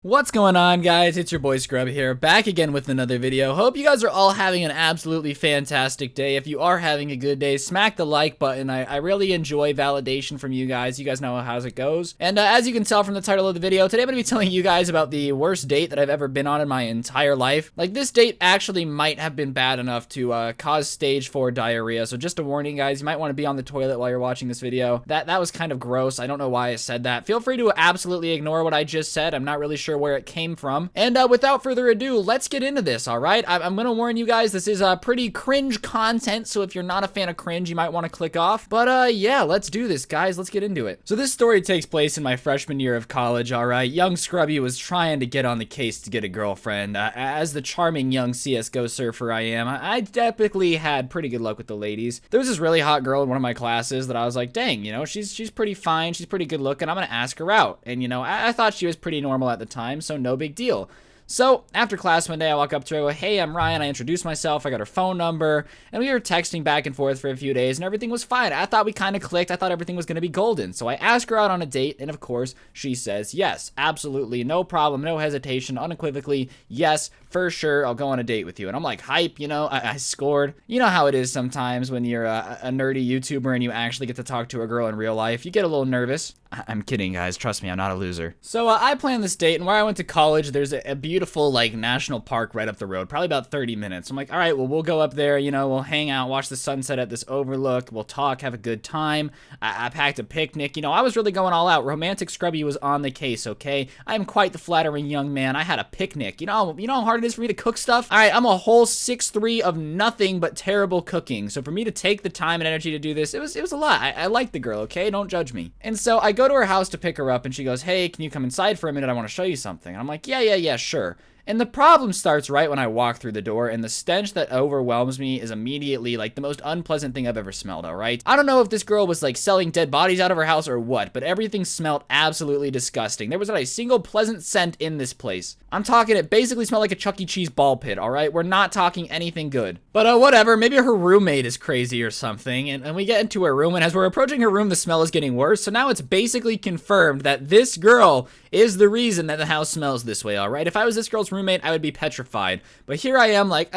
What's going on, guys? It's your boy Scrub here, back again with another video. Hope you guys are all having an absolutely fantastic day. If you are having a good day, smack the like button. I really enjoy validation from you guys. You guys know how it goes. And as you can tell from the title of the video, today I'm going to be telling you guys about the worst date that I've ever been on in my entire life. Like, this date actually might have been bad enough to cause stage 4 diarrhea. So just a warning, guys, you might want to be on the toilet while you're watching this video. That was kind of gross. I don't know why I said that. Feel free to absolutely ignore what I just said. I'm not really sure where it came from. And without further ado, let's get into this, alright? I'm gonna warn you guys, this is pretty cringe content, so if you're not a fan of cringe, you might want to click off. But yeah, let's do this, guys. Let's get into it. So this story takes place in my freshman year of college, alright? Young Scrubby was trying to get on the case to get a girlfriend. As the charming young CSGO surfer I am, I typically had pretty good luck with the ladies. There was this really hot girl in one of my classes that I was like, dang, you know, she's pretty fine, she's pretty good looking, I'm gonna ask her out. And, you know, I thought she was pretty normal at the time, so no big deal. So, after class one day, I walk up to her, go, hey, I'm Ryan, I introduced myself, I got her phone number, and we were texting back and forth for a few days, and everything was fine. I thought we kind of clicked, I thought everything was going to be golden. So I ask her out on a date, and of course, she says yes, absolutely, no problem, no hesitation, unequivocally, yes, for sure, I'll go on a date with you. And I'm like, hype, you know, I scored. You know how it is sometimes when you're a nerdy YouTuber and you actually get to talk to a girl in real life, you get a little nervous. I'm kidding, guys, trust me, I'm not a loser. So I planned this date, and where I went to college, there's a beautiful, like, national park right up the road, probably about 30 minutes. I'm like, all right, well, we'll go up there, you know, we'll hang out, watch the sunset at this overlook, we'll talk, have a good time. I packed a picnic, you know, I was really going all out. Romantic Scrubby was on the case, okay? I am quite the flattering young man. I had a picnic. You know how hard it is for me to cook stuff? All right, I'm a whole 6'3" of nothing but terrible cooking. So for me to take the time and energy to do this, it was a lot. I like the girl, okay? Don't judge me. And so I go to her house to pick her up, and she goes, hey, can you come inside for a minute? I want to show you something. And I'm like, yeah, sure. And the problem starts right when I walk through the door, and the stench that overwhelms me is immediately, like, the most unpleasant thing I've ever smelled, alright? I don't know if this girl was, like, selling dead bodies out of her house or what, but everything smelled absolutely disgusting. There was not a single pleasant scent in this place. I'm talking, it basically smelled like a Chuck E. Cheese ball pit, alright? We're not talking anything good. But, whatever, maybe her roommate is crazy or something, and we get into her room, and as we're approaching her room, the smell is getting worse, so now it's basically confirmed that this girl is the reason that the house smells this way, alright? If I was this girl's roommate, I would be petrified. But here I am like,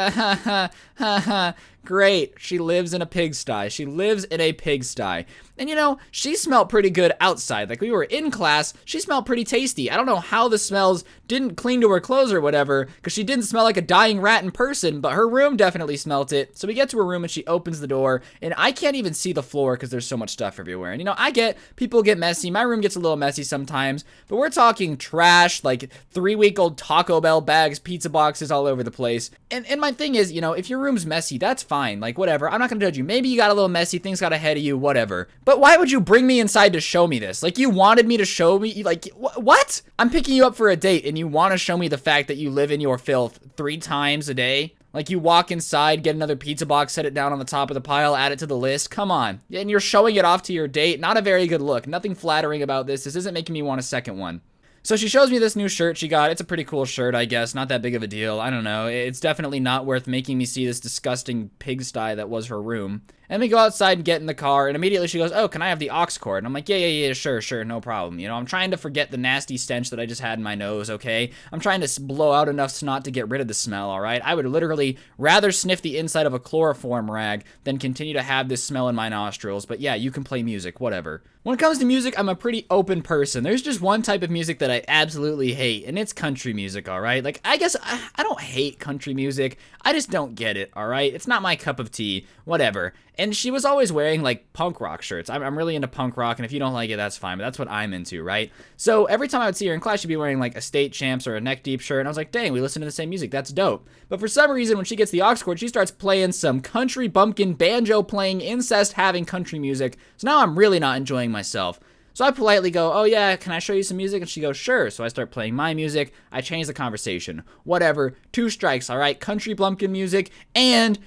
great, she lives in a pigsty. She lives in a pigsty. And you know, she smelled pretty good outside. Like, we were in class, she smelled pretty tasty. I don't know how the smells didn't cling to her clothes or whatever, because she didn't smell like a dying rat in person, but her room definitely smelt it. So we get to her room and she opens the door, and I can't even see the floor because there's so much stuff everywhere. And you know, I get people get messy. My room gets a little messy sometimes, but we're talking trash, like 3-week-old Taco Bell bags, pizza boxes all over the place. And my thing is, you know, if your room's messy, that's fine. Like, whatever. I'm not gonna judge you. Maybe you got a little messy, things got ahead of you, whatever. But why would you bring me inside to show me this? Like, you wanted me to show me, like, what? I'm picking you up for a date, and you want to show me the fact that you live in your filth 3 times a day? Like, you walk inside, get another pizza box, set it down on the top of the pile, add it to the list. Come on. And you're showing it off to your date. Not a very good look. Nothing flattering about this. This isn't making me want a second one. So she shows me this new shirt she got. It's a pretty cool shirt, I guess. Not that big of a deal. I don't know. It's definitely not worth making me see this disgusting pigsty that was her room. And we go outside and get in the car, and immediately she goes, oh, can I have the aux cord? And I'm like, yeah, sure, no problem. You know, I'm trying to forget the nasty stench that I just had in my nose, okay? I'm trying to blow out enough snot to get rid of the smell, alright? I would literally rather sniff the inside of a chloroform rag than continue to have this smell in my nostrils. But yeah, you can play music, whatever. When it comes to music, I'm a pretty open person. There's just one type of music that I absolutely hate, and it's country music, alright? Like, I guess I don't hate country music. I just don't get it, alright? It's not my cup of tea, whatever. And she was always wearing, like, punk rock shirts. I'm really into punk rock, and if you don't like it, that's fine, but that's what I'm into, right? So every time I would see her in class, she'd be wearing, like, a State Champs or a Neck Deep shirt, and I was like, dang, we listen to the same music. That's dope. But for some reason, when she gets the aux cord, she starts playing some country bumpkin, banjo-playing, incest-having country music. So now I'm really not enjoying myself. So I politely go, oh yeah, can I show you some music? And she goes, sure. So I start playing my music. I change the conversation. Whatever. 2 strikes, all right? Country bumpkin music, and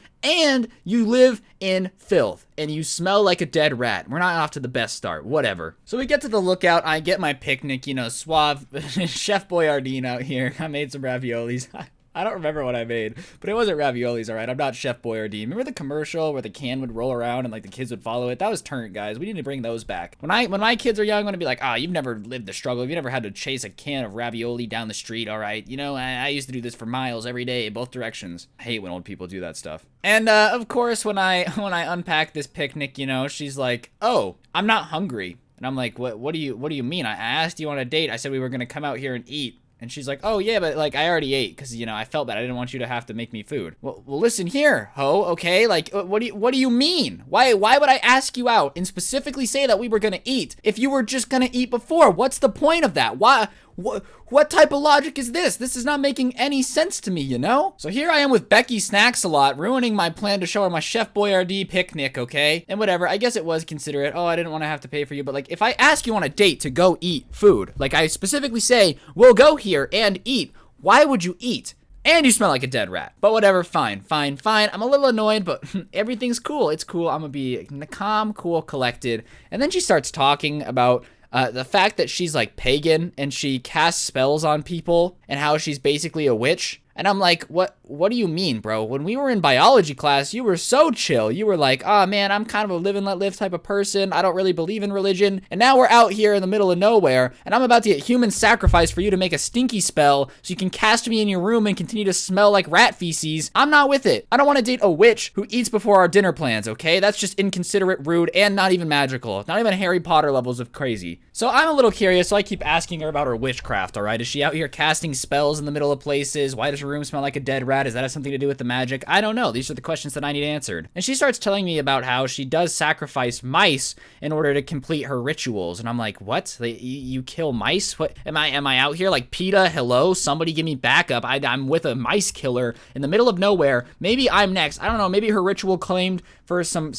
you live in filth, and you smell like a dead rat. We're not off to the best start. Whatever. So we get to the lookout. I get my picnic, you know, suave Chef Boyardee out here. I made some raviolis. I don't remember what I made, but it wasn't raviolis, all right? I'm not Chef Boyardee. Remember the commercial where the can would roll around and like the kids would follow it? That was turnt, guys. We need to bring those back. When my kids are young, I'm gonna be like, you've never lived the struggle. You've never had to chase a can of ravioli down the street, all right? You know, I used to do this for miles every day, both directions. I hate when old people do that stuff. And of course, when I unpack this picnic, you know, she's like, "Oh, I'm not hungry." And I'm like, "What do you mean? I asked you on a date. I said we were gonna come out here and eat." And she's like, "Oh, yeah, but, like, I already ate because, you know, I felt bad. I didn't want you to have to make me food." Well, listen here, ho, okay? Like, what do you mean? Why would I ask you out and specifically say that we were gonna eat if you were just gonna eat before? What's the point of that? What type of logic is this? This is not making any sense to me, you know? So here I am with Becky Snacks-a-Lot, ruining my plan to show her my Chef Boyardee picnic, okay? And whatever, I guess it was considerate. Oh, I didn't want to have to pay for you, but like, if I ask you on a date to go eat food, like I specifically say, we'll go here and eat, why would you eat? And you smell like a dead rat. But whatever, fine. I'm a little annoyed, but everything's cool. It's cool. I'm gonna be calm, cool, collected. And then she starts talking about the fact that she's like pagan and she casts spells on people and how she's basically a witch. And I'm like, what do you mean, bro? When we were in biology class, you were so chill. You were like, "Oh man, I'm kind of a live and let live type of person. I don't really believe in religion." And now we're out here in the middle of nowhere, and I'm about to get human sacrifice for you to make a stinky spell so you can cast me in your room and continue to smell like rat feces. I'm not with it. I don't want to date a witch who eats before our dinner plans, okay? That's just inconsiderate, rude, and not even magical. Not even Harry Potter levels of crazy. So I'm a little curious, so I keep asking her about her witchcraft, all right? Is she out here casting spells in the middle of places? Why does her room smell like a dead rat? Does that have something to do with the magic? I don't know. These are the questions that I need answered. And she starts telling me about how she does sacrifice mice in order to complete her rituals. And I'm like, what? You kill mice? What? Am I out here like PETA? Hello? Somebody give me backup. I'm with a mice killer in the middle of nowhere. Maybe I'm next. I don't know. Maybe her ritual claimed for some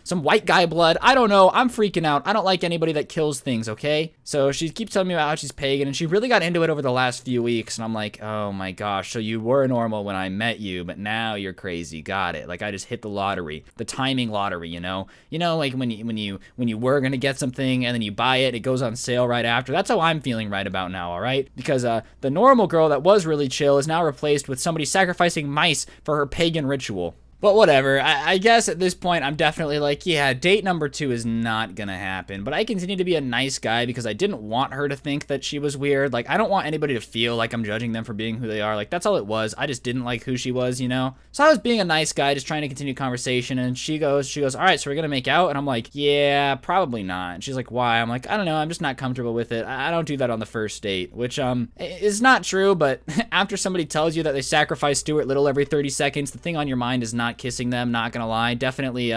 white guy blood. I don't know. I'm freaking out. I don't like anybody that kills things, okay? So she keeps telling me about how she's pagan, and she really got into it over the last few weeks, and I'm like, oh my gosh, so you were normal when I met you, but now you're crazy. Got it. Like, I just hit the lottery. The timing lottery, you know? You know, like when you were gonna get something, and then you buy it, it goes on sale right after. That's how I'm feeling right about now, all right? Because the normal girl that was really chill is now replaced with somebody sacrificing mice for her pagan ritual. But whatever, I guess at this point I'm definitely like, yeah, date number 2 is not gonna happen. But I continue to be a nice guy because I didn't want her to think that she was weird. Like, I don't want anybody to feel like I'm judging them for being who they are. Like, that's all it was. I just didn't like who she was, you know? So I was being a nice guy, just trying to continue conversation, and she goes, all right, so we're gonna make out? And I'm like, yeah, probably not. And she's like, why? I'm like, I don't know, I'm just not comfortable with it. I don't do that on the first date, which is not true, but after somebody tells you that they sacrifice Stuart Little every 30 seconds, the thing on your mind is not kissing them, not gonna lie. Definitely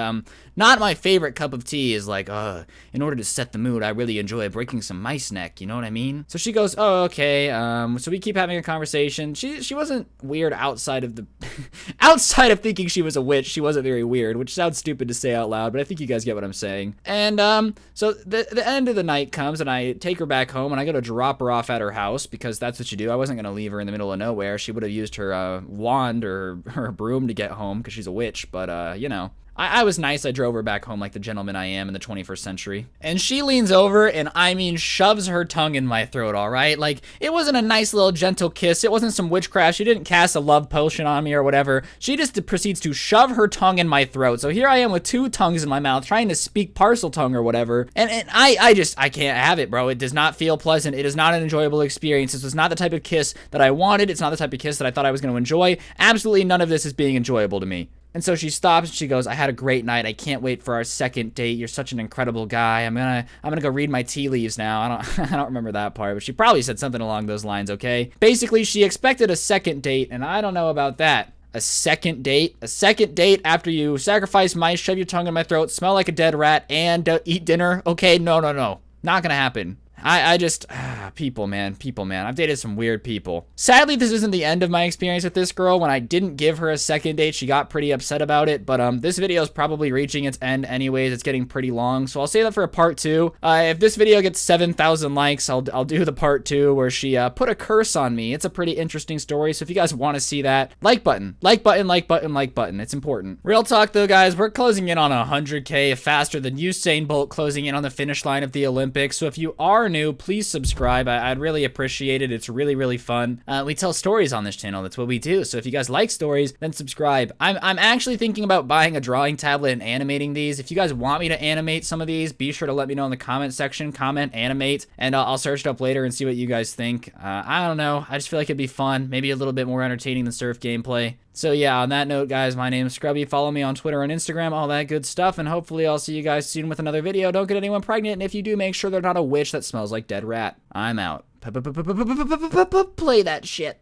not my favorite cup of tea is like, in order to set the mood, I really enjoy breaking some mice neck, you know what I mean? So she goes, oh, okay, so we keep having a conversation. She wasn't weird outside of the outside of thinking she was a witch. She wasn't very weird, which sounds stupid to say out loud, but I think you guys get what I'm saying. And so the end of the night comes, and I take her back home, and I go to drop her off at her house because that's what you do. I wasn't gonna leave her in the middle of nowhere. She would have used her wand or her broom to get home because she's a witch, but you know. I was nice. I drove her back home like the gentleman I am in the 21st century. And she leans over and, I mean, shoves her tongue in my throat, all right? Like, it wasn't a nice little gentle kiss. It wasn't some witchcraft. She didn't cast a love potion on me or whatever. She just proceeds to shove her tongue in my throat. So here I am with 2 tongues in my mouth trying to speak parcel tongue or whatever. And I can't have it, bro. It does not feel pleasant. It is not an enjoyable experience. This was not the type of kiss that I wanted. It's not the type of kiss that I thought I was going to enjoy. Absolutely none of this is being enjoyable to me. And so she stops and she goes, I had a great night. I can't wait for our second date. You're such an incredible guy. I'm gonna go read my tea leaves now. I don't remember that part, but she probably said something along those lines, okay? Basically, she expected a second date, and I don't know about that. A second date? A second date after you sacrifice mice, shove your tongue in my throat, smell like a dead rat, and eat dinner? Okay, no. Not gonna happen. I just, people, man. I've dated some weird people. Sadly, this isn't the end of my experience with this girl. When I didn't give her a second date, she got pretty upset about it, but this video is probably reaching its end anyways. It's getting pretty long, so I'll save that for a part 2. If this video gets 7,000 likes, I'll do the part 2 where she put a curse on me. It's a pretty interesting story, so if you guys want to see that, like button. It's important. Real talk though, guys, we're closing in on 100K faster than Usain Bolt closing in on the finish line of the Olympics, so if you are new, please subscribe. I'd really appreciate it. It's really, really fun. We tell stories on this channel. That's what we do. So if you guys like stories, then subscribe. I'm actually thinking about buying a drawing tablet and animating these. If you guys want me to animate some of these, be sure to let me know in the comment section. Comment, animate, and I'll search it up later and see what you guys think. I don't know. I just feel like it'd be fun. Maybe a little bit more entertaining than surf gameplay. So yeah, on that note, guys, my name is Scrubby. Follow me on Twitter and Instagram, all that good stuff, and hopefully I'll see you guys soon with another video. Don't get anyone pregnant, and if you do, make sure they're not a witch that smells like dead rat. I'm out. Play that shit.